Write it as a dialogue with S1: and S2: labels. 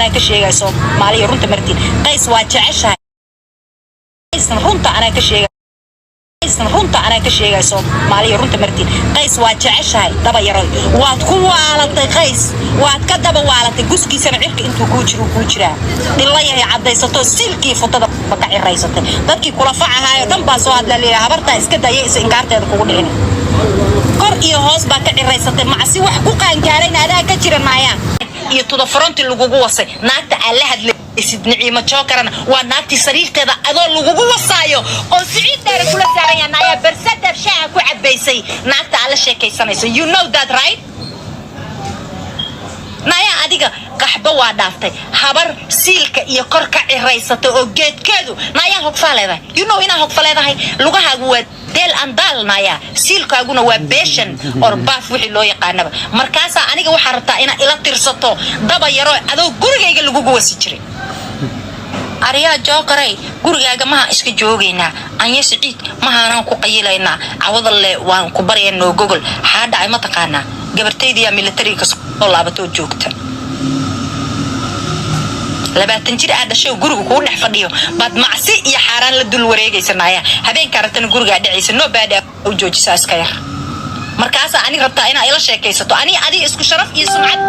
S1: أنا كشيء صوب مالي رنت مرتين قيس واجعشها قيس رنت أنا كشيء قيس رنت أنا كشيء صوب مالي رنت مرتين قيس واجعشها دبا يروي واتكوا على قيس واتكدب وعلى جوزكي سمعك أنتوا كوجرا الله يا عبد يسطو سلكي فترة بقى الرئيسة dadkii kula facahay dhan baa soo hadlay habarta iska dayay inkaarteeda kugu dhicin kor iyo hoos baa ka cireysatay macsi wax ku qaan gaareen adaa ka jiranaya iyo tuda fronti lagugu wasay naagta aan la hadlaysid Niciimo Jokarana waa naagti sariirteeda adoo lagugu wasaayo oo siciid dheer kula saaraynaaya barsadar shaa ku cabaysay naagta aan la sheekaysanayso you know that right naya adiga qaxba waa dhaaftay habar siilka iyo kor ka cireysatay oo geedkeedu naya hogfaleedahay you know ina hogfaleedahay lugahaagu waa del andal naya siilkaaguna waa beeshan or baaf wixii loo yaqaanaba markaas aniga waxa rabtaa ina ila tirsato daba yaro adoo gurigayga lagugu wasi jiray ariya Jokaray gurigaaga ma iska joogayna anya siciid ma haanaan ku qayilayna awada le waan ku barayno Google haada ay ma taqaana gabartayda military ka soo laabato joogta labaatan jir aad dhashay guriga ku dhex fadhiyo bad macsi iyo xaraan la dul wareegaysanaya habeenka aragtana guriga dhacaysa no baad u joojisa iska yar markaas ani rabtaa ina ila sheekaysato ani adi isku sharaf iyo sumcad